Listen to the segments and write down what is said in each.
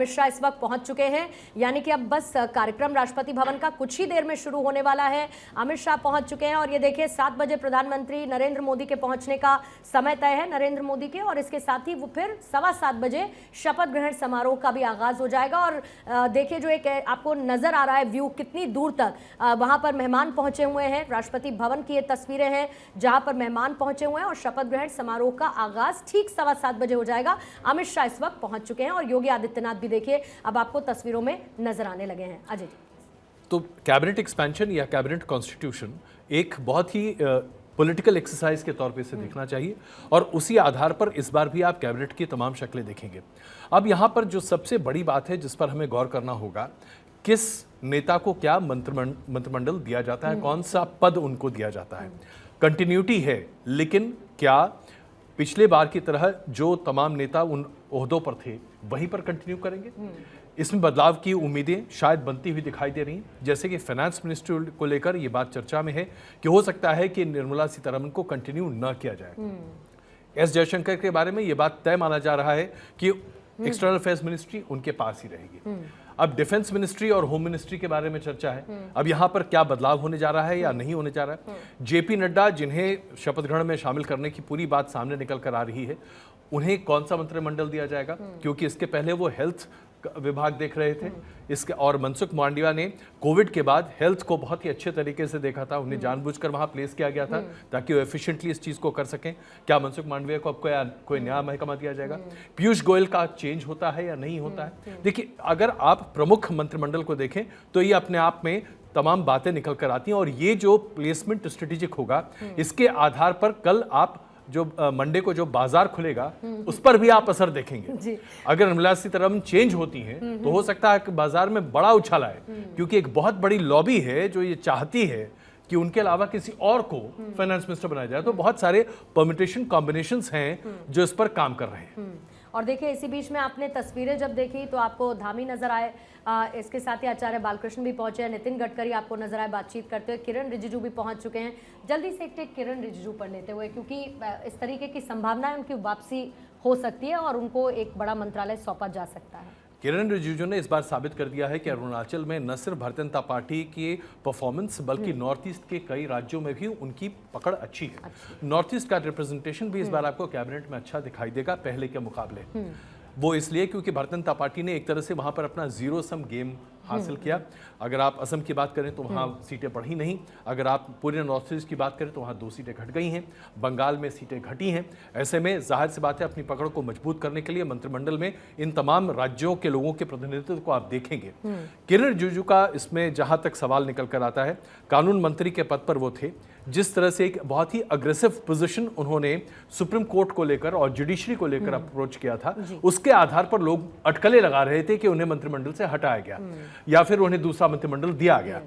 अमित शाह इस वक्त पहुंच चुके हैं, यानी कि अब बस कार्यक्रम राष्ट्रपति भवन का कुछ ही देर में शुरू होने वाला है। अमित शाह पहुंच चुके हैं और ये देखिए 7 बजे प्रधानमंत्री नरेंद्र मोदी के पहुंचने का समय तय है, नरेंद्र मोदी के, और इसके साथ ही वो फिर 7:15 बजे शपथ ग्रहण समारोह का भी आगाज हो जाएगा। और देखिए जो एक आपको नजर आ रहा है व्यू, कितनी दूर तक वहां पर मेहमान पहुंचे हुए हैं। राष्ट्रपति भवन की ये तस्वीरें हैं जहां पर मेहमान पहुंचे हुए हैं और शपथ ग्रहण समारोह का आगाज ठीक 7:15 बजे हो जाएगा। अमित शाह इस वक्त पहुंच चुके हैं और योगी आदित्यनाथ भी देखिए अब आपको तस्वीरों में नजर आने लगे हैं। अजय जी, तो कैबिनेट एक्सपेंशन या कैबिनेट कॉन्स्टिट्यूशन एक बहुत ही पॉलिटिकल एक्सरसाइज के तौर पे इसे देखना चाहिए और उसी आधार पर इस बार भी आप कैबिनेट की तमाम शक्लें देखेंगे। अब यहाँ पर जो सबसे बड़ी बात है जिस पर हमें गौर करना होगा, किस नेता को क्या मंत्रिमंडल दिया जाता है, कौन सा पद उनको दिया जाता है। कंटिन्यूटी है, लेकिन क्या पिछले बार की तरह जो तमाम नेता उन ओहदों पर थे वहीं पर कंटिन्यू करेंगे? इसमें बदलाव की उम्मीदें शायद बनती हुई दिखाई दे रही हैं। जैसे कि फाइनेंस मिनिस्ट्री को लेकर ये बात चर्चा में है कि हो सकता है कि निर्मला सीतारमण को कंटिन्यू न किया जाए। एस जयशंकर के बारे में ये बात तय माना जा रहा है कि एक्सटर्नल अफेयर्स मिनिस्ट्री उनके पास ही रहेगी। अब डिफेंस मिनिस्ट्री और होम मिनिस्ट्री के बारे में चर्चा है। अब यहाँ पर क्या बदलाव होने जा रहा है या नहीं होने जा रहा है। जेपी नड्डा, जिन्हें शपथ ग्रहण में शामिल करने की पूरी बात सामने निकल कर आ रही है, उन्हें कौन सा मंत्रिमंडल दिया जाएगा, क्योंकि इसके पहले वो हेल्थ विभाग देख रहे थे। इसके और मनसुख मांडविया ने कोविड के बाद हेल्थ को बहुत ही अच्छे तरीके से देखा था, उन्हें जानबूझकर वहां प्लेस किया गया था ताकि वो एफिशिएंटली इस चीज को कर सकें। क्या मनसुख मांडविया को अब कोई नया महकमा दिया जाएगा? पीयूष गोयल का चेंज होता है या नहीं होता है? देखिए, अगर आप प्रमुख मंत्रिमंडल को देखें तो ये अपने आप में तमाम बातें निकल कर आती हैं और ये जो प्लेसमेंट स्ट्रेटेजिक होगा, इसके आधार पर कल आप जो मंडे को जो बाजार खुलेगा उस पर भी आप असर देखेंगे। अगर निर्मला सीतारमण चेंज होती हैं तो हो सकता है कि बाजार में बड़ा उछाल आए, क्योंकि एक बहुत बड़ी लॉबी है जो ये चाहती है कि उनके अलावा किसी और को फाइनेंस मिनिस्टर बनाया जाए। तो बहुत सारे परम्यूटेशन कॉम्बिनेशंस हैं जो इस पर काम कर रहे हैं। और देखिए इसी बीच में आपने तस्वीरें जब देखी तो आपको धामी नजर आए, इसके साथ ही आचार्य बालकृष्ण भी पहुंचे हैं, नितिन गडकरी आपको नजर आए बातचीत करते हुए, किरण रिजिजू भी पहुंच चुके हैं। जल्दी से एक टेक किरण रिजिजू पर लेते हुए, क्योंकि इस तरीके की संभावनाएं उनकी वापसी हो सकती है और उनको एक बड़ा मंत्रालय सौंपा जा सकता है। किरण रिजिजू ने इस बार साबित कर दिया है कि अरुणाचल में न सिर्फ भारतीय जनता पार्टी की परफॉर्मेंस बल्कि नॉर्थ ईस्ट के कई राज्यों में भी उनकी पकड़ अच्छी है। नॉर्थ ईस्ट का रिप्रेजेंटेशन भी इस बार आपको कैबिनेट में अच्छा दिखाई देगा पहले के मुकाबले। वो इसलिए क्योंकि भारतीय जनता पार्टी ने एक तरह से वहां पर अपना जीरो सम गेम हासिल किया। अगर आप असम की बात करें तो वहाँ सीटें बढ़ी नहीं, अगर आप पूरे नॉर्थ ईस्ट की बात करें तो वहाँ 2 सीटें घट गई हैं, बंगाल में सीटें घटी हैं। ऐसे में जाहिर सी बात है अपनी पकड़ को मजबूत करने के लिए मंत्रिमंडल में इन तमाम राज्यों के लोगों के प्रतिनिधित्व को आप देखेंगे। किरण रिजिजू का इसमें जहाँ तक सवाल निकल कर आता है, कानून मंत्री के पद पर वो थे, जिस तरह से एक बहुत ही अग्रेसिव पोजीशन उन्होंने सुप्रीम कोर्ट को लेकर और जुडिशरी को लेकर अप्रोच किया था, उसके आधार पर लोग अटकलें लगा रहे थे कि उन्हें मंत्रिमंडल से हटाया गया या फिर उन्हें दूसरा मंत्रिमंडल दिया गया,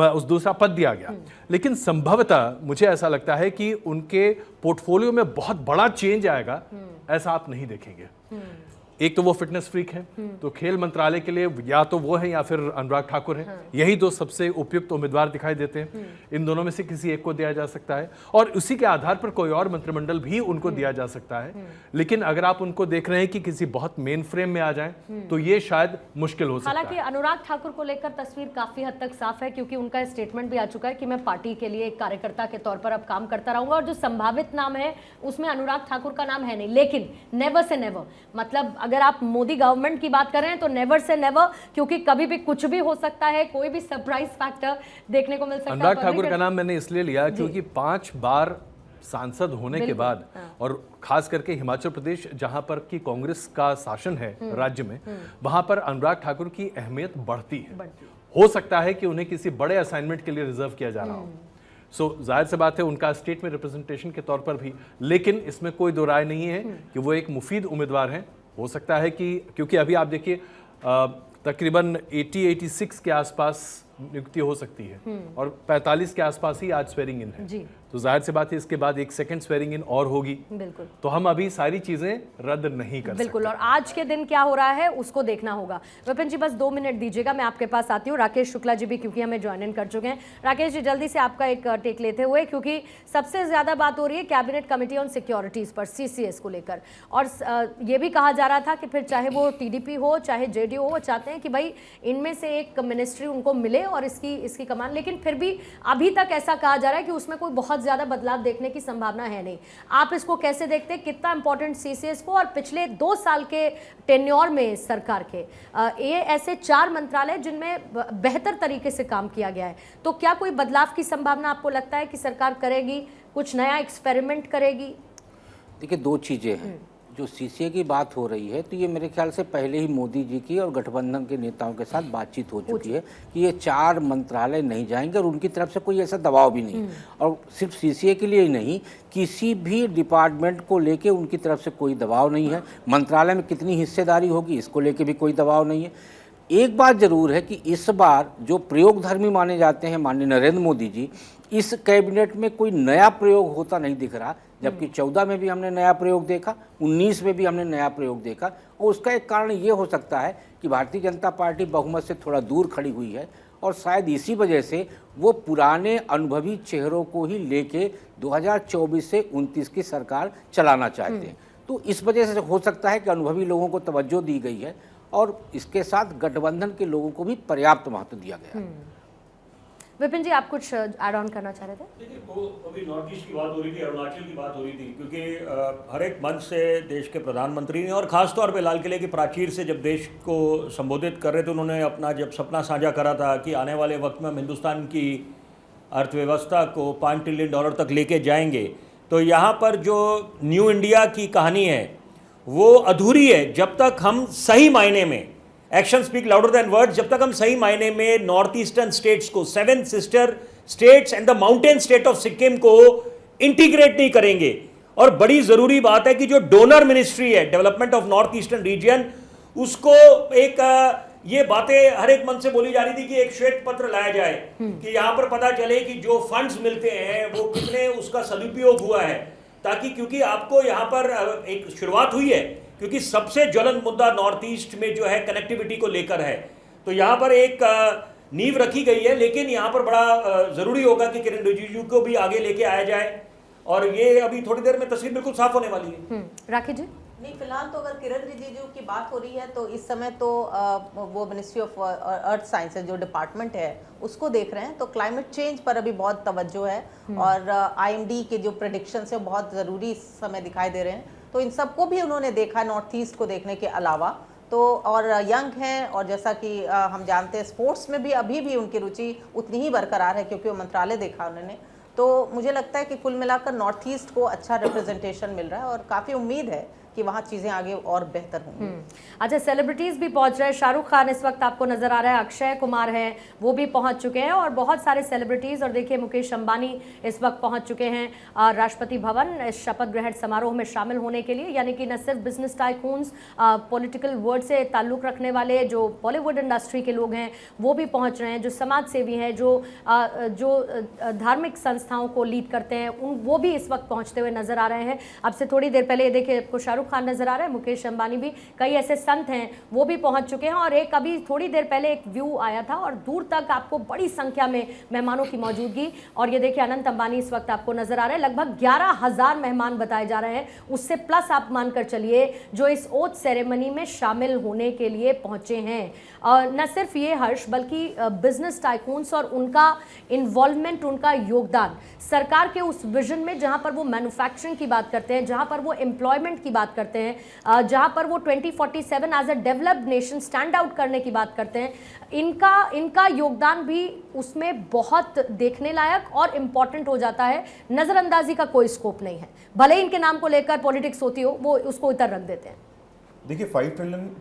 उस दूसरा पद दिया गया। लेकिन संभवतः मुझे ऐसा लगता है कि उनके पोर्टफोलियो में बहुत बड़ा चेंज आएगा, ऐसा आप नहीं देखेंगे। एक तो वो फिटनेस फ्रीक है, तो खेल मंत्रालय के लिए या तो वो है या फिर अनुराग ठाकुर है। यही दो सबसे उपयुक्त उम्मीदवार दिखाई देते हैं। इन दोनों में से किसी एक को दिया जा सकता है और उसी के आधार पर कोई और मंत्रिमंडल भी उनको दिया जा सकता है। लेकिन अगर आप उनको देख रहे हैं कि किसी बहुत मेन फ्रेम में आ जाए तो ये शायद मुश्किल हो सकता है। हालांकि अनुराग ठाकुर को लेकर तस्वीर काफी हद तक साफ है, क्योंकि उनका स्टेटमेंट भी आ चुका है कि मैं पार्टी के लिए एक कार्यकर्ता के तौर पर अब काम करता रहूंगा, और जो संभावित नाम है उसमें अनुराग ठाकुर का नाम है नहीं। लेकिन नेवर से नेवर, मतलब अगर आप मोदी गवर्नमेंट की बात कर रहे हैं तो नेवर से नेवर, क्योंकि कभी भी कुछ भी हो सकता है, कोई भी सरप्राइज फैक्टर देखने को मिल सकता है। अनुराग ठाकुर का नाम मैंने इसलिए लिया क्योंकि 5 बार सांसद होने के बाद और खास करके हिमाचल प्रदेश जहां पर की कांग्रेस का शासन है राज्य में, वहां पर अनुराग ठाकुर की अहमियत बढ़ती है। हो सकता है कि उन्हें किसी बड़े असाइनमेंट के लिए रिजर्व किया जा रहा हो। सो जाहिर सी बात है उनका स्टेट में रिप्रेजेंटेशन के तौर पर भी, लेकिन इसमें कोई दो राय नहीं है कि वो एक मुफीद उम्मीदवार हैं। हो सकता है कि क्योंकि अभी आप देखिए तकरीबन 80-86 के आसपास नियुक्ति हो सकती है और 45 के आसपास ही आज स्वेरिंग इन है जी तो जाहिर सी बात है इसके बाद एक सेकंड स्वेरिंग इन और होगी। बिल्कुल तो हम अभी सारी चीजें रद्द नहीं कर बिल्कुल सकते। और आज के दिन क्या हो रहा है उसको देखना होगा। विपिन जी बस 2 मिनट दीजिएगा, मैं आपके पास आती हूँ। राकेश शुक्ला जी भी क्योंकि हमें ज्वाइन इन कर चुके हैं। राकेश जी जल्दी से आपका एक टेक लेते हुए, क्योंकि सबसे ज्यादा बात हो रही है कैबिनेट कमेटी ऑन सिक्योरिटीज पर, CCS को लेकर, और ये भी कहा जा रहा था कि फिर चाहे वो TDP हो चाहे JDU हो, वो चाहते हैं कि भाई इनमें से एक मिनिस्ट्री उनको मिले और इसकी कमान, लेकिन फिर भी अभी तक ऐसा कहा जा रहा है कि उसमें कोई बहुत ज्यादा बदलाव देखने की संभावना है नहीं। आप इसको कैसे देखते हैं, कितना इंपॉर्टेंट CCS को, और पिछले 2 साल के टेन्योर में सरकार के ये ऐसे 4 मंत्रालय जिनमें बेहतर तरीके से काम किया गया है, तो क्या कोई बदलाव की संभावना आपको लगता है कि सरकार करेगी, कुछ नया एक्सपेरिमेंट करेगी? देखिए 2 चीज़ें हैं। जो CCA की बात हो रही है तो ये मेरे ख्याल से पहले ही मोदी जी की और गठबंधन के नेताओं के साथ बातचीत हो चुकी है कि ये 4 मंत्रालय नहीं जाएंगे और उनकी तरफ से कोई ऐसा दबाव भी नहीं। और सिर्फ CCA के लिए ही नहीं, किसी भी डिपार्टमेंट को लेके उनकी तरफ से कोई दबाव नहीं है। मंत्रालय में कितनी हिस्सेदारी होगी इसको लेके भी कोई दबाव नहीं है। एक बात जरूर है कि इस बार जो प्रयोगधर्मी माने जाते हैं माननीय नरेंद्र मोदी जी, इस कैबिनेट में कोई नया प्रयोग होता नहीं दिख रहा, जबकि 14 में भी हमने नया प्रयोग देखा, 19 में भी हमने नया प्रयोग देखा। और उसका एक कारण ये हो सकता है कि भारतीय जनता पार्टी बहुमत से थोड़ा दूर खड़ी हुई है और शायद इसी वजह से वो पुराने अनुभवी चेहरों को ही लेके 2024 से 29 की सरकार चलाना चाहते हैं। तो इस वजह से हो सकता है कि अनुभवी लोगों को तवज्जो दी गई है और इसके साथ गठबंधन के लोगों को भी पर्याप्त महत्व दिया गया है। विपिन जी आप कुछ ऐड ऑन करना चाह रहे थे? देखिए वो अभी नॉर्थ ईस्ट की बात हो रही थी, अरुणाचल की बात हो रही थी, क्योंकि हर एक मंच से देश के प्रधानमंत्री ने और ख़ासतौर पे लाल किले की प्राचीर से जब देश को संबोधित कर रहे थे, उन्होंने अपना जब सपना साझा करा था कि आने वाले वक्त में हम हिंदुस्तान की अर्थव्यवस्था को $5 ट्रिलियन तक लेके जाएंगे, तो यहाँ पर जो न्यू इंडिया की कहानी है वो अधूरी है जब तक हम सही मायने में, action speak louder than words, जब तक हम सही मायने में नॉर्थ ईस्टर्न स्टेट्स को, 7 sister states and the mountain state of Sikkim को इंटीग्रेट नहीं करेंगे। और बड़ी जरूरी बात है कि जो डोनर मिनिस्ट्री है development of north eastern region, उसको एक ये बातें हर एक मन से बोली जा रही थी कि एक श्वेत पत्र लाया जाए कि यहां पर पता चले कि जो फंड्स मिलते हैं वो कितने उसका सदुपयोग हुआ है, ताकि क्योंकि आपको यहां पर एक शुरुआत हुई है, क्योंकि सबसे ज्वलंत मुद्दा नॉर्थ ईस्ट में जो है कनेक्टिविटी को लेकर है, तो यहाँ पर एक नींव रखी गई है। लेकिन यहाँ पर बड़ा जरूरी होगा कि किरण रिजिजू को भी आगे लेके आया जाए, और ये अभी थोड़ी देर में तस्वीर बिल्कुल साफ होने वाली है। राकेश जी? नहीं, फिलहाल तो अगर किरण रिजिजू की बात हो रही है तो इस समय तो वो मिनिस्ट्री ऑफ अर्थ साइंसेज जो डिपार्टमेंट है उसको देख रहे हैं, तो क्लाइमेट चेंज पर अभी बहुत तवज्जो है और IMD के जो प्रेडिक्शंस है बहुत ज़रूरी इस समय दिखाई दे रहे हैं। तो इन सबको भी उन्होंने देखा, नॉर्थ ईस्ट को देखने के अलावा। तो और यंग हैं, और जैसा कि हम जानते हैं स्पोर्ट्स में भी अभी भी उनकी रुचि उतनी ही बरकरार है क्योंकि वो मंत्रालय देखा उन्होंने। तो मुझे लगता है कि कुल मिलाकर नॉर्थ ईस्ट को अच्छा रिप्रेजेंटेशन मिल रहा है और काफ़ी उम्मीद है कि वहाँ चीज़ें आगे और बेहतर होंगी। अच्छा, सेलिब्रिटीज भी पहुंच रहे हैं। शाहरुख खान इस वक्त आपको नजर आ रहा है, अक्षय कुमार हैं वो भी पहुंच चुके हैं, और बहुत सारे सेलिब्रिटीज, और देखिए मुकेश अंबानी इस वक्त पहुंच चुके हैं राष्ट्रपति भवन इस शपथ ग्रहण समारोह में शामिल होने के लिए। यानी कि न सिर्फ बिजनेस टाइकून्स, पॉलिटिकल वर्ड से ताल्लुक रखने वाले जो बॉलीवुड इंडस्ट्री के लोग हैं वो भी पहुँच रहे हैं, जो समाज सेवी हैं, जो धार्मिक संस्थाओं को लीड करते हैं, वो भी इस वक्त पहुँचते हुए नजर आ रहे हैं। अब से थोड़ी देर पहले देखिए आपको शाहरुख खान नजर आ रहा है, मुकेश अंबानी भी, कई ऐसे संत हैं वो भी पहुंच चुके हैं। और एक अभी थोड़ी देर पहले एक व्यू आया था और दूर तक आपको बड़ी संख्या में मेहमानों की मौजूदगी, और ये देखिए अनंत अंबानी इस वक्त आपको नजर आ रहे हैं। लगभग 11,000 मेहमान बताए जा रहे हैं, उससे प्लस आप मानकर चलिए जो इस ओथ सेरेमनी में शामिल होने के लिए पहुंचे हैं। न सिर्फ ये हर्ष, बल्कि बिजनेस टाइकून्स और उनका इन्वॉल्वमेंट, उनका योगदान सरकार के उस विजन में जहां पर वो मैन्युफैक्चरिंग की बात करते हैं, जहां पर वो एम्प्लॉयमेंट की बात करते हैं, जहां पर वो 2047 as a developed nation stand out करने की बात करते हैं, इनका योगदान भी उसमें बहुत देखने लायक और इम्पॉर्टेंट हो जाता है। नजरअंदाजी का कोई स्कोप नहीं है, भले ही इनके नाम को लेकर पॉलिटिक्स होती हो, वो उसको इधर रख देते हैं। देखिए 5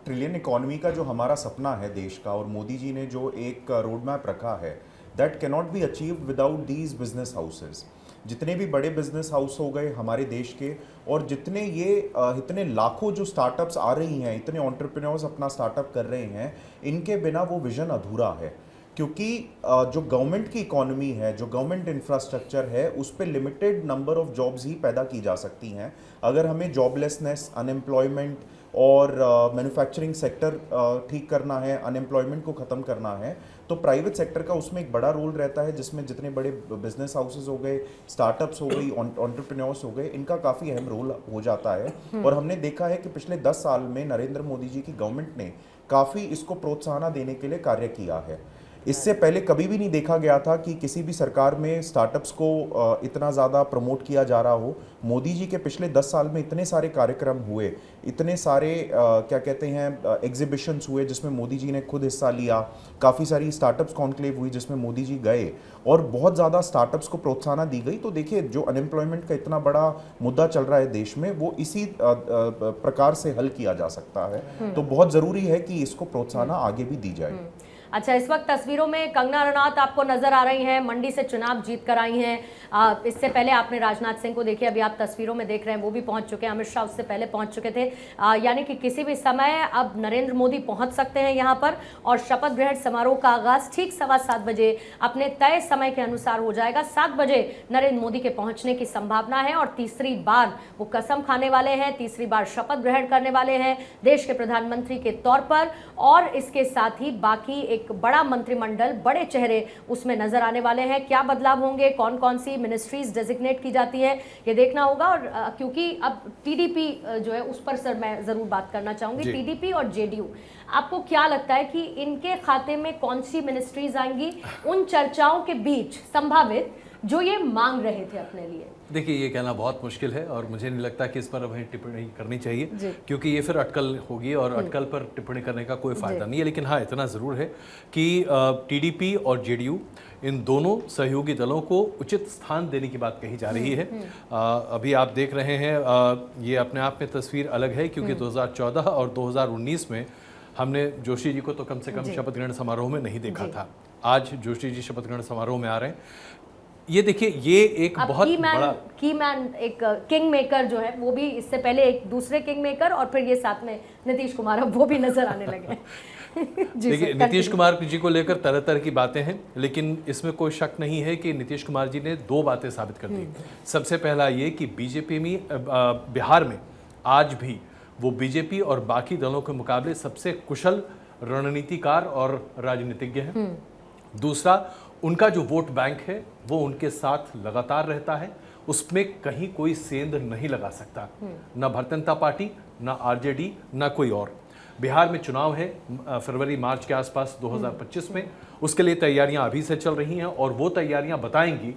ट्रिलियन इकोनॉमी का जो हमारा सपना है देश का, और मोदी जी ने जो एक रोड मैप रखा है, that cannot be achieved without these business houses. जितने भी बड़े बिजनेस हाउस हो गए हमारे देश के, और जितने इतने लाखों जो स्टार्टअप्स आ रही हैं, इतने एंटरप्रेन्योर्स अपना स्टार्टअप कर रहे हैं, इनके बिना वो विजन अधूरा है। क्योंकि जो गवर्नमेंट की इकोनॉमी है, जो गवर्नमेंट इंफ्रास्ट्रक्चर है, उस पर लिमिटेड नंबर ऑफ जॉब्स ही पैदा की जा सकती हैं। अगर हमें जॉबलेसनेस, अनएम्प्लॉयमेंट और मैन्युफैक्चरिंग सेक्टर ठीक करना है, अनएम्प्लॉयमेंट को ख़त्म करना है, तो प्राइवेट सेक्टर का उसमें एक बड़ा रोल रहता है, जिसमें जितने बड़े बिजनेस हाउसेस हो गए, स्टार्टअप्स हो गई, एंटरप्रेन्योर्स हो गए, इनका काफ़ी अहम रोल हो जाता है। और हमने देखा है कि पिछले 10 साल में नरेंद्र मोदी जी की गवर्नमेंट ने काफ़ी इसको प्रोत्साहन देने के लिए कार्य किया है। इससे पहले कभी भी नहीं देखा गया था कि किसी भी सरकार में स्टार्टअप्स को इतना ज़्यादा प्रमोट किया जा रहा हो। मोदी जी के पिछले 10 साल में इतने सारे कार्यक्रम हुए, इतने सारे क्या कहते हैं एग्जीबिशंस हुए जिसमें मोदी जी ने खुद हिस्सा लिया, काफ़ी सारी स्टार्टअप्स कॉन्क्लेव हुई जिसमें मोदी जी गए और बहुत ज़्यादा स्टार्टअप्स को प्रोत्साहन दी गई। तो देखिए, जो अनएम्प्लॉयमेंट का इतना बड़ा मुद्दा चल रहा है देश में, वो इसी प्रकार से हल किया जा सकता है। तो बहुत ज़रूरी है कि इसको प्रोत्साहन आगे भी दी जाए। अच्छा, इस वक्त तस्वीरों में कंगना रनौत आपको नजर आ रही हैं, मंडी से चुनाव जीत कर आई हैं। इससे पहले आपने राजनाथ सिंह को देखिए, अभी आप तस्वीरों में देख रहे हैं, वो भी पहुंच चुके हैं। अमित शाह उससे पहले पहुंच चुके थे। यानी कि किसी भी समय अब नरेंद्र मोदी पहुंच सकते हैं यहां पर, और शपथ ग्रहण समारोह का आगाज ठीक 7:15 बजे अपने तय समय के अनुसार हो जाएगा। 7 बजे नरेंद्र मोदी के पहुंचने की संभावना है और तीसरी बार वो कसम खाने वाले हैं, तीसरी बार शपथ ग्रहण करने वाले हैं देश के प्रधानमंत्री के तौर पर। और इसके साथ ही बाकी एक बड़ा मंत्रिमंडल, बड़े चेहरे उसमें नजर आने वाले हैं। क्या बदलाव होंगे, कौन कौन सी मिनिस्ट्रीज डेजिग्नेट की जाती है, ये देखना होगा। और क्योंकि अब टीडीपी जो है उस पर सर मैं जरूर बात करना चाहूंगी। टीडीपी और जेडीयू, आपको क्या लगता है कि इनके खाते में कौन सी मिनिस्ट्रीज आएंगी उन चर्चाओं के बीच संभावित जो ये मांग रहे थे अपने लिए? देखिए, ये कहना बहुत मुश्किल है और मुझे नहीं लगता कि इस पर हमें टिप्पणी करनी चाहिए, क्योंकि ये फिर अटकल होगी और अटकल पर टिप्पणी करने का कोई फायदा नहीं है। लेकिन हाँ, इतना ज़रूर है कि टीडीपी और जेडीयू, इन दोनों सहयोगी दलों को उचित स्थान देने की बात कही जा रही है। अभी आप देख रहे हैं, ये अपने आप में तस्वीर अलग है, क्योंकि 2014 और 2019 में हमने जोशी जी को तो कम से कम शपथ ग्रहण समारोह में नहीं देखा था। आज जोशी जी शपथ ग्रहण समारोह में आ रहे हैं। ये देखिए, ये एक बहुत बड़ा की मैन, एक किंग मेकर जो है, वो भी इससे पहले एक दूसरे किंग मेकर, और फिर ये साथ में नीतीश कुमार, अब वो भी नजर आने लगे। देखिए, नीतीश कुमार जी को लेकर तरह तरह की बातें हैं, लेकिन इसमें कोई शक नहीं है कि नीतीश कुमार जी ने 2 बातें साबित कर दी। सबसे पहला ये कि बीजेपी में बिहार में आज भी वो बीजेपी और बाकी दलों के मुकाबले सबसे कुशल रणनीतिकार और राजनीतिज्ञ हैं। दूसरा, उनका जो वोट बैंक है वो उनके साथ लगातार रहता है, उसमें कहीं कोई सेंध नहीं लगा सकता, ना भारतीय जनता पार्टी, ना आरजेडी, ना कोई और। बिहार में चुनाव है फरवरी मार्च के आसपास 2025 में, उसके लिए तैयारियां अभी से चल रही हैं और वो तैयारियां बताएंगी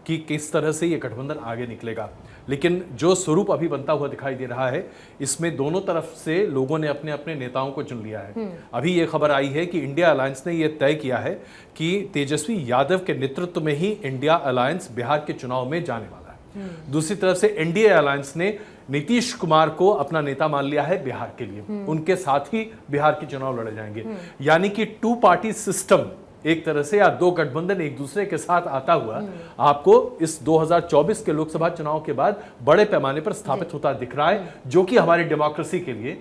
कि किस तरह से ये गठबंधन आगे निकलेगा। लेकिन जो स्वरूप अभी बनता हुआ दिखाई दे रहा है, इसमें दोनों तरफ से लोगों ने अपने अपने नेताओं को चुन लिया है। अभी ये खबर आई है कि इंडिया अलायंस ने ये तय किया है कि तेजस्वी यादव के नेतृत्व में ही इंडिया अलायंस बिहार के चुनाव में जाने वाला है। दूसरी तरफ से एनडीए अलायंस ने नीतीश कुमार को अपना नेता मान लिया है बिहार के लिए, उनके साथ ही बिहार के चुनाव लड़े जाएंगे। यानी कि 2 पार्टी सिस्टम एक तरह से, या 2 गठबंधन एक दूसरे के साथ आता हुआ आपको इस 2024 के लोकसभा चुनाव के बाद बड़े पैमाने पर स्थापित होता दिख रहा है, जो कि हमारी डेमोक्रेसी के लिए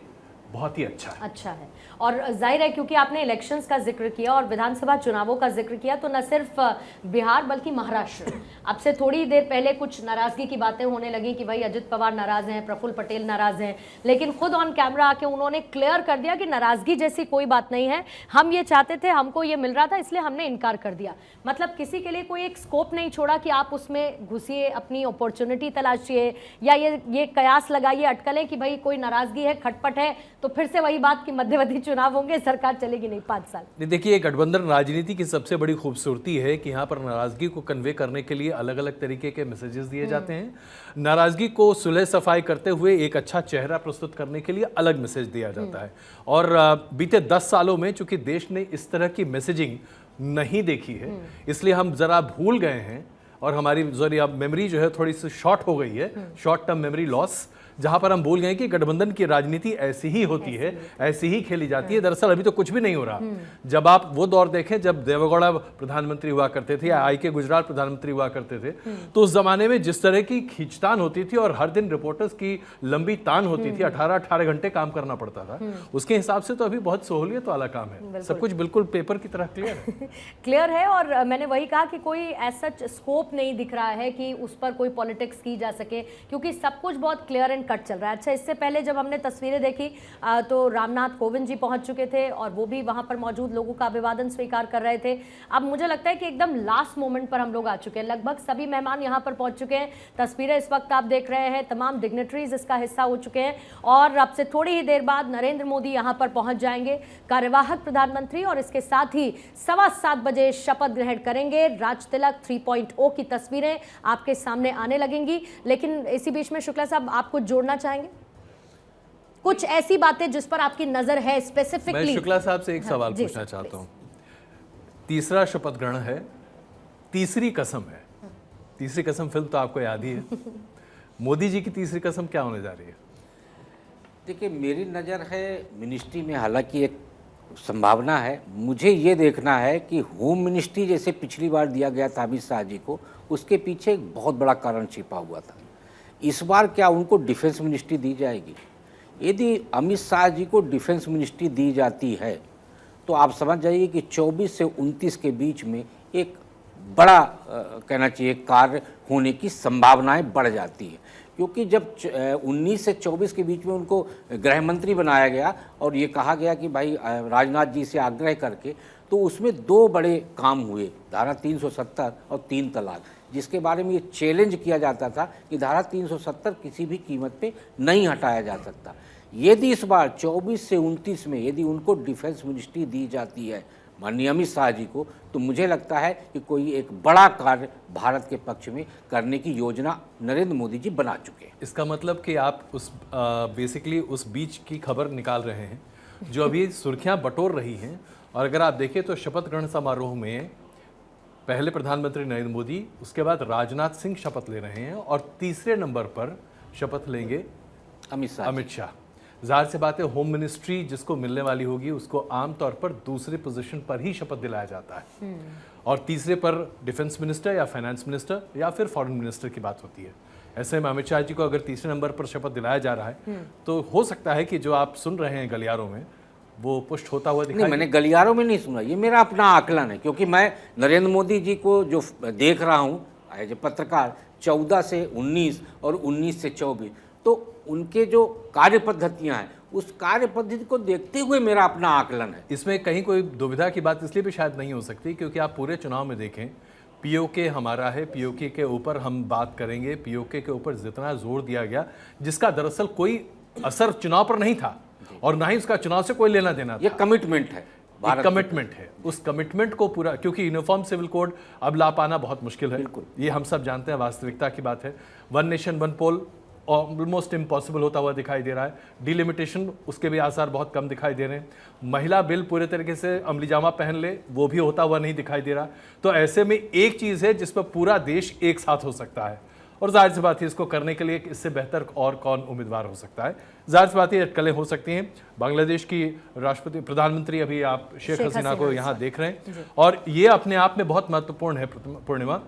बहुत ही अच्छा है। और जाहिर है, क्योंकि आपने इलेक्शंस का जिक्र किया और विधानसभा चुनावों का जिक्र किया, तो न सिर्फ बिहार बल्कि महाराष्ट्र, अब से थोड़ी देर पहले कुछ नाराजगी की बातें होने लगी कि भाई अजित पवार नाराज हैं, प्रफुल्ल पटेल नाराज हैं, लेकिन खुद ऑन कैमरा आके उन्होंने क्लियर कर दिया कि नाराजगी जैसी कोई बात नहीं है, हम ये चाहते थे, हमको ये मिल रहा था, इसलिए हमने इनकार कर दिया। मतलब किसी के लिए कोई एक स्कोप नहीं छोड़ा कि आप उसमें घुसिए, अपनी अपॉर्चुनिटी तलाशिए, या ये कयास लगाइए, अटकलें कि भाई कोई नाराजगी है, खटपट है, तो फिर से वही बात कि मध्यवर्ती चुनाव होंगे, सरकार चलेगी नहीं 5 साल। देखिए, गठबंधन राजनीति की सबसे बड़ी खूबसूरती है कि यहाँ पर नाराजगी को कन्वे करने के लिए अलग अलग तरीके के मैसेजेस दिए जाते हैं। नाराजगी को सुलह सफाई करते हुए एक अच्छा चेहरा प्रस्तुत करने के लिए अलग मैसेज दिया जाता है। और बीते 10 सालों में चूंकि देश ने इस तरह की मैसेजिंग नहीं देखी है, इसलिए हम जरा भूल गए हैं और हमारी मेमोरी जो है थोड़ी सी शॉर्ट हो गई है, शॉर्ट टर्म मेमोरी लॉस, जहां पर हम भूल गए कि गठबंधन की राजनीति ऐसी ही होती है, ऐसी ही खेली जाती है। दरअसल अभी तो कुछ भी नहीं हो रहा। जब आप वो दौर देखें जब देवेगौड़ा प्रधानमंत्री हुआ करते थे या आई.के. गुजराल प्रधानमंत्री हुआ करते थे, तो उस जमाने में जिस तरह की खींचतान होती थी और हर दिन रिपोर्टर्स की लंबी तान होती थी, 18-18 घंटे काम करना पड़ता था, उसके हिसाब से तो अभी बहुत सहूलियत वाला काम है। सब कुछ बिल्कुल पेपर की तरह क्लियर है। क्लियर है। और मैंने वही कहा कि कोई ऐसा स्कोप नहीं दिख रहा है कि उस पर कोई पॉलिटिक्स की जा सके, क्योंकि सब कुछ बहुत क्लियर एंड कट चल रहा है। अच्छा, इससे पहले जब हमने तस्वीरें देखी तो रामनाथ कोविंद जी पहुंच चुके थे और वो भी वहां पर मौजूद लोगों का अभिवादन स्वीकार कर रहे थे। अब मुझे लगता है कि एकदम लास्ट मोमेंट पर हम लोग आ चुके हैं। लगभग सभी मेहमान यहां पर पहुंच चुके हैं। तस्वीरें इस वक्त आप देख रहे हैं, तमाम डिग्नेटरीज इसका हिस्सा हो चुके हैं और अब से थोड़ी ही देर बाद नरेंद्र मोदी यहां पर पहुंच जाएंगे, कार्यवाहक प्रधानमंत्री, और इसके साथ ही 7:15 बजे शपथ ग्रहण करेंगे। राज तिलक 3.0 की तस्वीरें आपके सामने आने लगेंगी। लेकिन इसी बीच में शुक्ला साहब, आप कुछ जोड़ना चाहेंगे? कुछ ऐसी बातें जिस पर आपकी नजर है स्पेसिफिकली? मैं शुक्ला साहब से एक सवाल पूछना चाहता हूं। तीसरा शपथ ग्रहण है, तीसरी कसम है। तीसरी कसम फिल्म तो आपको याद ही है। मोदी जी की तीसरी कसम क्या होने जा रही है? देखिए, मेरी नज़र है मिनिस्ट्री में हालांकि एक संभावना है। मुझे ये देखना है कि होम मिनिस्ट्री जैसे पिछली बार दिया गया था अमित शाह जी को, उसके पीछे एक बहुत बड़ा कारण छिपा हुआ था। इस बार क्या उनको डिफेंस मिनिस्ट्री दी जाएगी? यदि अमित शाह जी को डिफेंस मिनिस्ट्री दी जाती है तो आप समझ जाइए कि 24 से 29 के बीच में एक बड़ा कहना चाहिए कार्य होने की संभावनाएं बढ़ जाती है, क्योंकि जब 19 से 24 के बीच में उनको गृह मंत्री बनाया गया और ये कहा गया कि भाई राजनाथ जी से आग्रह करके, तो उसमें दो बड़े काम हुए, धारा 370 और 3 तलाक, जिसके बारे में ये चैलेंज किया जाता था कि धारा 370 किसी भी कीमत पे नहीं हटाया जा सकता। यदि इस बार 24 से 29 में यदि उनको डिफेंस मिनिस्ट्री दी जाती है माननीय अमित शाह जी को, तो मुझे लगता है कि कोई एक बड़ा कार्य भारत के पक्ष में करने की योजना नरेंद्र मोदी जी बना चुके हैं। इसका मतलब कि आप उस बेसिकली उस बीच की खबर निकाल रहे हैं जो अभी सुर्खियां बटोर रही हैं। और अगर आप देखें तो शपथ ग्रहण समारोह में पहले प्रधानमंत्री नरेंद्र मोदी, उसके बाद राजनाथ सिंह शपथ ले रहे हैं और तीसरे नंबर पर शपथ लेंगे अमित शाह। जाहिर सी बात है, होम मिनिस्ट्री जिसको मिलने वाली होगी उसको आमतौर पर दूसरी पोजीशन पर ही शपथ दिलाया जाता है और तीसरे पर डिफेंस मिनिस्टर या फाइनेंस मिनिस्टर या फिर फॉरेन मिनिस्टर की बात होती है। ऐसे में अमित शाह जी को अगर तीसरे नंबर पर शपथ दिलाया जा रहा है तो हो सकता है कि जो आप सुन रहे हैं गलियारों में वो पुष्ट होता हुआ दिखाई। नहीं, मैंने गलियारों में नहीं सुना, ये मेरा अपना आकलन है, क्योंकि मैं नरेंद्र मोदी जी को जो देख रहा हूँ एज ए पत्रकार 14 से 19 और 19 से 24, तो उनके जो कार्य पद्धतियाँ हैं उस कार्य पद्धति को देखते हुए मेरा अपना आकलन है। इसमें कहीं कोई दुविधा की बात इसलिए भी शायद नहीं हो सकती क्योंकि आप पूरे चुनाव में देखें, पीओके हमारा है, पीओके के ऊपर हम बात करेंगे, पीओके के ऊपर जितना जोर दिया गया जिसका दरअसल कोई असर चुनाव पर नहीं था और ना ही उसका चुनाव से कोई लेना देना था। ये कमिटमेंट है, कमिटमेंट है। उस कमिटमेंट को पूरा, क्योंकि यूनिफॉर्म सिविल कोड अब ला पाना बहुत मुश्किल है, ये हम सब जानते हैं, वास्तविकता की बात है। वन नेशन वन पोल ऑलमोस्ट इम्पॉसिबल होता हुआ दिखाई दे रहा है। डिलिमिटेशन, उसके भी आसार बहुत कम दिखाई दे रहे हैं। महिला बिल पूरे तरीके से अमली जामा पहन ले, वो भी होता हुआ नहीं दिखाई दे रहा। तो ऐसे में एक चीज़ है जिस पर पूरा देश एक साथ हो सकता है और जाहिर सी बात है इसको करने के लिए इससे बेहतर और कौन उम्मीदवार हो सकता है। जाहिर सी बात है अटकलें हो सकती हैं। बांग्लादेश की राष्ट्रपति प्रधानमंत्री अभी आप शेख हसीना को यहाँ देख रहे हैं और ये अपने आप में बहुत महत्वपूर्ण है पूर्णिमा,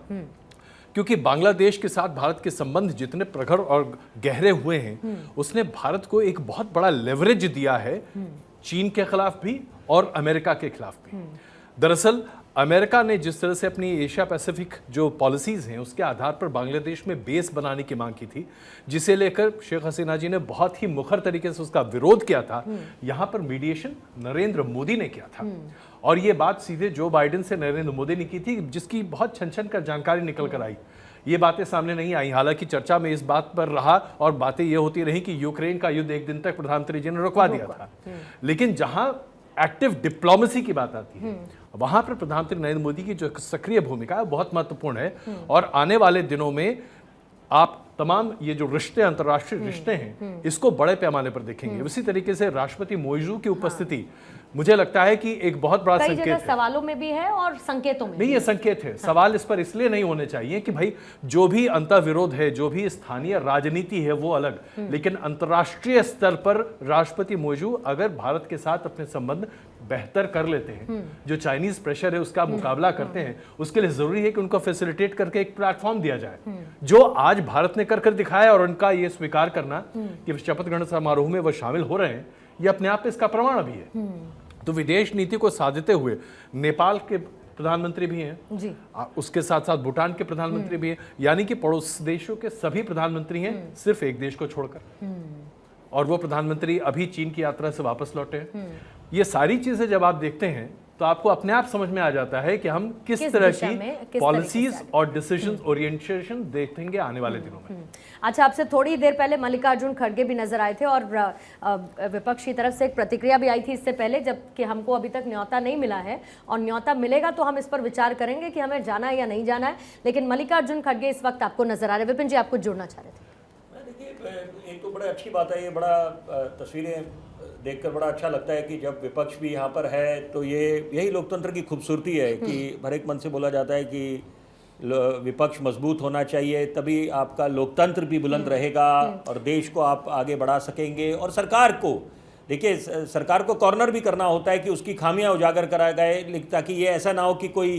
क्योंकि बांग्लादेश के साथ भारत के संबंध जितने प्रखर और गहरे हुए हैं उसने भारत को एक बहुत बड़ा लेवरेज दिया है चीन के खिलाफ भी और अमेरिका के खिलाफ भी। दरअसल अमेरिका ने जिस तरह से अपनी एशिया पैसिफिक जो पॉलिसीज हैं उसके आधार पर बांग्लादेश में बेस बनाने की मांग की थी, जिसे लेकर शेख हसीना जी ने बहुत ही मुखर तरीके से उसका विरोध किया था। यहां पर मीडिएशन नरेंद्र मोदी ने किया था और ये बात सीधे जो बाइडेन से नरेंद्र मोदी ने की थी, जिसकी बहुत छन कर जानकारी निकल कर आई। ये बातें सामने नहीं आई, हालांकि चर्चा में इस बात पर रहा और बातें ये होती रही कि यूक्रेन का युद्ध एक दिन तक प्रधानमंत्री जी ने रुकवा दिया था। लेकिन जहां एक्टिव डिप्लोमेसी की बात आती है वहां पर प्रधानमंत्री नरेंद्र मोदी की जो सक्रिय भूमिका है बहुत महत्वपूर्ण है और आने वाले दिनों में आप तमाम ये जो रिश्ते, अंतर्राष्ट्रीय रिश्ते हैं, इसको बड़े पैमाने पर देखेंगे। उसी तरीके से राष्ट्रपति मोइजू की उपस्थिति मुझे लगता है कि एक बहुत बड़ा कई संकेत जगह है। सवालों में भी है और संकेतों में नहीं, भी ये संकेत है। सवाल इस पर इसलिए नहीं होने चाहिए कि भाई जो भी अंतर्विरोध है, जो भी स्थानीय राजनीति है वो अलग, लेकिन अंतर्राष्ट्रीय स्तर पर राष्ट्रपति मोइजू अगर भारत के साथ अपने संबंध बेहतर कर लेते हैं, जो चाइनीज प्रेशर है उसका मुकाबला करते हैं, उसके लिए जरूरी है कि उनको फैसिलिटेट करके एक प्लेटफॉर्म दिया जाए। जो आज भारत ने कर दिखाया और उनका ये स्वीकार करना कि शपथ ग्रहण समारोह में वो शामिल हो रहे हैं, ये अपने आप में इसका प्रमाण भी है। तो विदेश नीति को साधते हुए नेपाल के प्रधानमंत्री भी हैं जी, उसके साथ साथ भूटान के प्रधानमंत्री भी हैं, यानी कि पड़ोस देशों के सभी प्रधानमंत्री हैं, सिर्फ एक देश को छोड़कर। और वो प्रधानमंत्री अभी चीन की यात्रा से वापस लौटे हैं। ये सारी चीजें जब आप देखते हैं तो आपको अपने आप समझ में आ जाता है कि हम किस तरह दिशा में, की किस पॉलिसीज तरीके से और डिसीजन ओरिएंटेशन देखेंगे आने वाले दिनों में। अच्छा, आपसे थोड़ी देर पहले मल्लिकार्जुन खड़गे भी नजर आए थे और विपक्ष की तरफ से एक प्रतिक्रिया भी आई थी इससे पहले, जबकि हमको अभी तक न्योता नहीं मिला है और न्योता मिलेगा तो हम इस पर विचार करेंगे कि हमें जाना है या नहीं जाना है। लेकिन मल्लिकार्जुन खड़गे इस वक्त आपको नजर आ रहे हैं। विपिन जी, आप कुछ जोड़ना चाह रहे थे? देखिए, एक तो बड़ा अच्छी बात है, ये बड़ा तस्वीरें देखकर बड़ा अच्छा लगता है कि जब विपक्ष भी यहाँ पर है तो ये यही लोकतंत्र की खूबसूरती है कि हर एक मन से बोला जाता है कि विपक्ष मजबूत होना चाहिए, तभी आपका लोकतंत्र भी बुलंद रहेगा और देश को आप आगे बढ़ा सकेंगे। और सरकार को देखिए, सरकार को कॉर्नर भी करना होता है कि उसकी खामियां उजागर करा गए, ताकि ये ऐसा ना हो कि कोई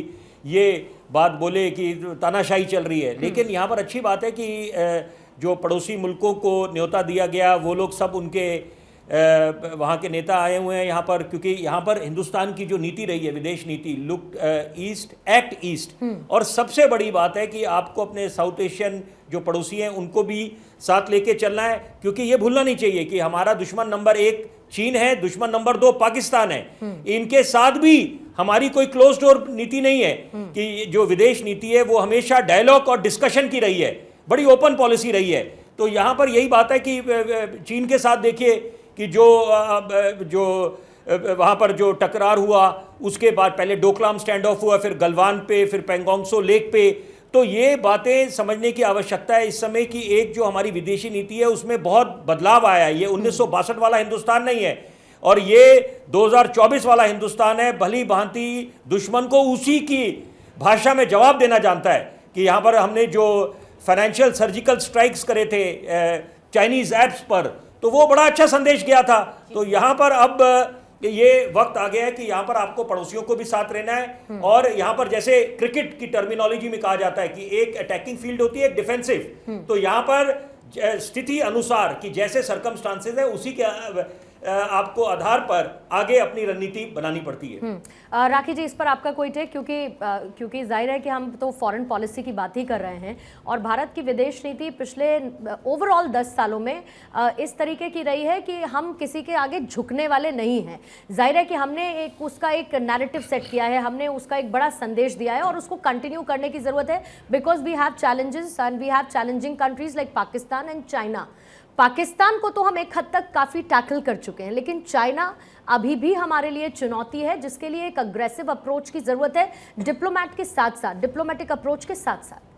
ये बात बोले कि तानाशाही चल रही है। लेकिन यहाँ पर अच्छी बात है कि जो पड़ोसी मुल्कों को न्योता दिया गया वो लोग सब उनके वहाँ के नेता आए हुए हैं यहाँ पर, क्योंकि यहाँ पर हिंदुस्तान की जो नीति रही है, विदेश नीति, लुक ईस्ट एक्ट ईस्ट। और सबसे बड़ी बात है कि आपको अपने साउथ एशियन जो पड़ोसी हैं उनको भी साथ लेके चलना है, क्योंकि ये भूलना नहीं चाहिए कि हमारा दुश्मन नंबर 1 चीन है, दुश्मन नंबर 2 पाकिस्तान है। इनके साथ भी हमारी कोई क्लोज डोर नीति नहीं है कि जो विदेश नीति है वो हमेशा डायलॉग और डिस्कशन की रही है, बड़ी ओपन पॉलिसी रही है। तो यहाँ पर यही बात है कि चीन के साथ देखिए कि जो वहाँ पर जो टकरार हुआ, उसके बाद पहले डोकलाम स्टैंड ऑफ हुआ, फिर गलवान पे, फिर पेंगोंग त्सो लेक पे। तो ये बातें समझने की आवश्यकता है इस समय कि एक जो हमारी विदेशी नीति है उसमें बहुत बदलाव आया है। ये 1962 वाला हिंदुस्तान नहीं है और ये 2024 वाला हिंदुस्तान है। भली भांति दुश्मन को उसी की भाषा में जवाब देना जानता है कि यहाँ पर हमने जो फाइनेंशियल सर्जिकल स्ट्राइक्स करे थे चाइनीज ऐप्स पर, तो वो बड़ा अच्छा संदेश गया था। तो यहाँ पर अब ये वक्त आ गया है कि यहाँ पर आपको पड़ोसियों को भी साथ रहना है। और यहाँ पर जैसे क्रिकेट की टर्मिनोलॉजी में कहा जाता है कि एक अटैकिंग फील्ड होती है, एक डिफेंसिव। तो यहाँ पर स्थिति अनुसार कि जैसे सर्कमस्टांसेस है उसी के आपको आधार पर आगे अपनी रणनीति बनानी पड़ती है। राखी जी, इस पर आपका कोई टेक, क्योंकि जाहिर है कि हम तो फॉरेन पॉलिसी की बात ही कर रहे हैं और भारत की विदेश नीति पिछले ओवरऑल 10 सालों में इस तरीके की रही है कि हम किसी के आगे झुकने वाले नहीं हैं। जाहिर है कि हमने उसका एक नैरेटिव सेट किया है, हमने उसका एक बड़ा संदेश दिया है और उसको कंटिन्यू करने की ज़रूरत है, because we have challenges and we have challenging countries like Pakistan and China. Pakistan को तो हम एक हद तक काफ़ी टैकल कर चुके हैं, लेकिन चाइना अभी भी हमारे लिए चुनौती है, जिसके लिए एक अग्रेसिव अप्रोच की ज़रूरत है, डिप्लोमेटिक अप्रोच के साथ साथ।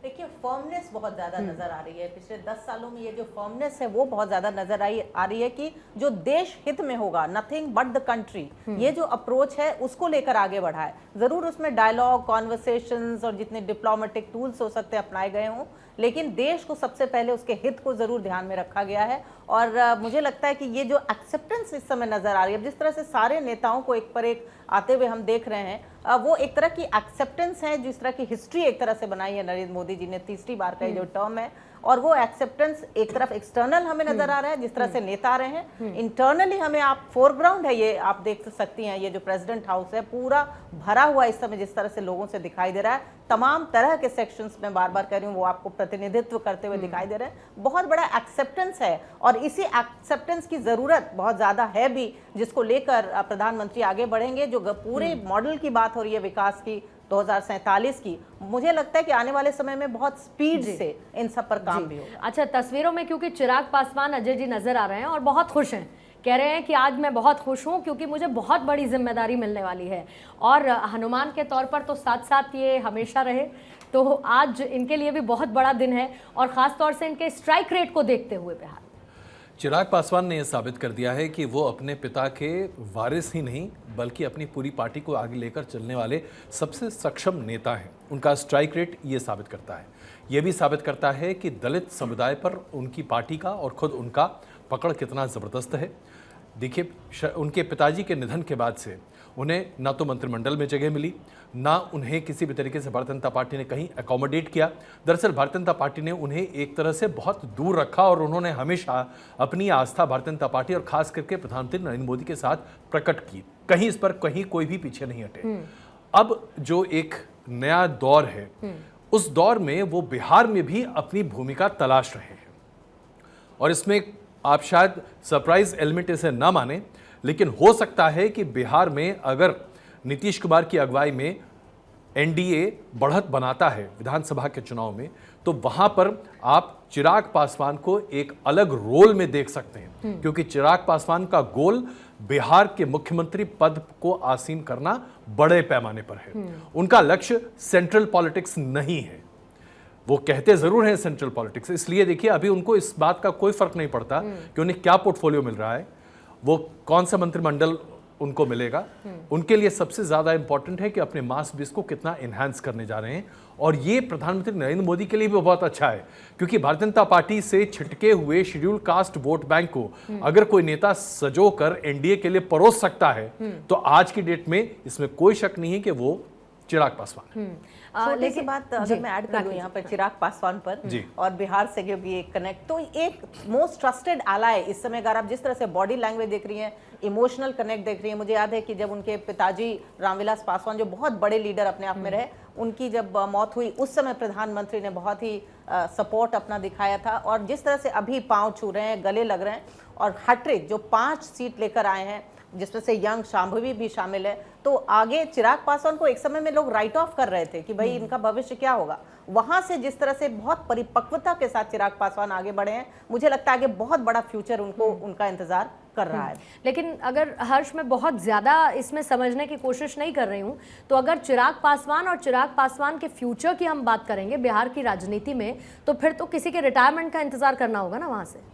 देखिए, फर्मनेस बहुत ज़्यादा नज़र आ रही है। पिछले 10 सालों में ये जो फर्मनेस है वो बहुत ज़्यादा नज़र आ रही है कि जो देश हित में होगा, नथिंग बट द कंट्री, ये जो अप्रोच है उसको लेकर आगे बढ़ा है। ज़रूर उसमें डायलॉग, कॉन्वर्सेशंस और जितने डिप्लोमेटिक टूल्स हो सकते हैं अपनाए गए हों, लेकिन देश को सबसे पहले उसके हित को ज़रूर ध्यान में रखा गया है। और मुझे लगता है कि ये जो एक्सेप्टेंस इस समय नज़र आ रही है, जिस तरह से सारे नेताओं को एक पर एक आते हुए हम देख रहे हैं, वो एक तरह की एक्सेप्टेंस है, जिस तरह की हिस्ट्री एक तरह से बनाई है नरेंद्र मोदी जी ने, तीसरी बार का जो टर्म है। और वो एक्सेप्टेंस एक तरफ एक्सटर्नल हमें नजर आ रहा है, जिस तरह से नेता आ रहे हैं, इंटरनली हमें आप फोरग्राउंड है, ये आप देख सकती हैं, ये जो प्रेसिडेंट हाउस है पूरा भरा हुआ इस समय जिस तरह से लोगों से दिखाई दे रहा है। तमाम तरह के सेक्शंस में बार बार कह रही हूँ वो आपको प्रतिनिधित्व करते हुए दिखाई दे रहे हैं। बहुत बड़ा एक्सेप्टेंस है और इसी एक्सेप्टेंस की जरूरत बहुत ज्यादा है भी, जिसको लेकर प्रधानमंत्री आगे बढ़ेंगे। जो पूरे मॉडल की बात हो रही है विकास की 2047 की, मुझे लगता है कि आने वाले समय में बहुत स्पीड से इन सब पर काम भी होगा। अच्छा, तस्वीरों में क्योंकि चिराग पासवान, अजय जी नजर आ रहे हैं और बहुत खुश हैं कह रहे हैं कि आज मैं बहुत खुश हूं क्योंकि मुझे बहुत बड़ी जिम्मेदारी मिलने वाली है, और हनुमान के तौर पर तो साथ साथ ये हमेशा रहे, तो आज इनके लिए भी बहुत बड़ा दिन है, और ख़ास तौर से इनके स्ट्राइक रेट को देखते हुए बिहार। चिराग पासवान ने यह साबित कर दिया है कि वो अपने पिता के वारिस ही नहीं बल्कि अपनी पूरी पार्टी को आगे लेकर चलने वाले सबसे सक्षम नेता हैं। उनका स्ट्राइक रेट ये साबित करता है। ये भी साबित करता है कि दलित समुदाय पर उनकी पार्टी का और खुद उनका पकड़ कितना ज़बरदस्त है। देखिए, उनके पिताजी के निधन के बाद से उन्हें ना तो मंत्रिमंडल में जगह मिली, ना उन्हें किसी भी तरीके से भारतीय जनता पार्टी ने कहीं अकोमोडेट किया। दरअसल भारतीय जनता पार्टी ने उन्हें एक तरह से बहुत दूर रखा और उन्होंने हमेशा अपनी आस्था भारतीय जनता पार्टी और खास करके प्रधानमंत्री नरेंद्र मोदी के साथ प्रकट की। कहीं इस पर कहीं कोई भी पीछे नहीं हटे। अब जो एक नया दौर है, उस दौर में वो बिहार में भी अपनी भूमिका तलाश रहे हैं, और इसमें आप शायद सरप्राइज एलिमेंट इसे ना माने, लेकिन हो सकता है कि बिहार में अगर नीतीश कुमार की अगुवाई में एनडीए बढ़त बनाता है विधानसभा के चुनाव में, तो वहां पर आप चिराग पासवान को एक अलग रोल में देख सकते हैं, क्योंकि चिराग पासवान का गोल बिहार के मुख्यमंत्री पद को आसीन करना बड़े पैमाने पर है। उनका लक्ष्य सेंट्रल पॉलिटिक्स नहीं है। वो कहते जरूर हैं सेंट्रल पॉलिटिक्स, इसलिए देखिए अभी उनको इस बात का कोई फर्क नहीं पड़ता कि उन्हें क्या पोर्टफोलियो मिल रहा है, वो कौन सा मंत्रिमंडल उनको मिलेगा। उनके लिए सबसे ज्यादा इंपॉर्टेंट है कि अपने मास बेस को कितना एनहांस करने जा रहे हैं, और ये प्रधानमंत्री नरेंद्र मोदी के लिए भी बहुत अच्छा है, क्योंकि भारतीय जनता पार्टी से छिटके हुए शेड्यूल कास्ट वोट बैंक को अगर कोई नेता सजो कर एनडीए के लिए परोस सकता है, तो आज की डेट में इसमें कोई शक नहीं है कि वो चिराग पासवान। छोटी सी बात अगर मैं ऐड कर दूं यहाँ पर चिराग पासवान पर और बिहार से क्योंकि एक कनेक्ट, तो एक मोस्ट ट्रस्टेड एलाय इस समय, अगर आप जिस तरह से बॉडी लैंग्वेज देख रही हैं, इमोशनल कनेक्ट देख रही हैं। मुझे याद है कि जब उनके पिताजी रामविलास पासवान, जो बहुत बड़े लीडर अपने आप में रहे, उनकी जब मौत हुई उस समय प्रधानमंत्री ने बहुत ही सपोर्ट अपना दिखाया था, और जिस तरह से अभी पांव छू रहे हैं, गले लग रहे हैं, और हैट्रिक जो 5 सीट लेकर आए हैं जिसमें से यंग शांभवी भी शामिल है, तो आगे चिराग पासवान को एक समय में लोग राइट ऑफ कर रहे थे कि भाई इनका भविष्य क्या होगा। वहां से जिस तरह से बहुत परिपक्वता के साथ चिराग पासवान आगे बढ़े हैं, मुझे लगता है कि बहुत बड़ा फ्यूचर उनको उनका इंतजार कर रहा है। लेकिन अगर हर्ष, मैं बहुत ज़्यादा इसमें समझने की कोशिश नहीं कर रही हूँ, तो अगर चिराग पासवान और चिराग पासवान के फ्यूचर की हम बात करेंगे बिहार की राजनीति में, तो फिर तो किसी के रिटायरमेंट का इंतजार करना होगा ना वहाँ से।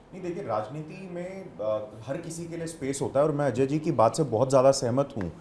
नहीं, देखिए, राजनीति में हर किसी के लिए स्पेस होता है, और मैं अजय जी की बात से बहुत ज़्यादा सहमत हूँ